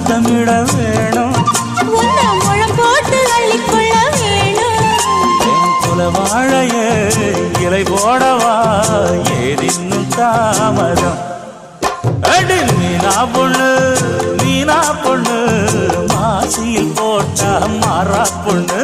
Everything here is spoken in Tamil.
முத்தமிட வேணும், முழம் போட்டு அள்ளிக்கொள்ள வேணும். என் குல வாழைய இலை போடவா ஏதின்னும் தாமதம். அடி மீனா பொண்ணு மாசியில் போட்டா மாறா பொண்ணு.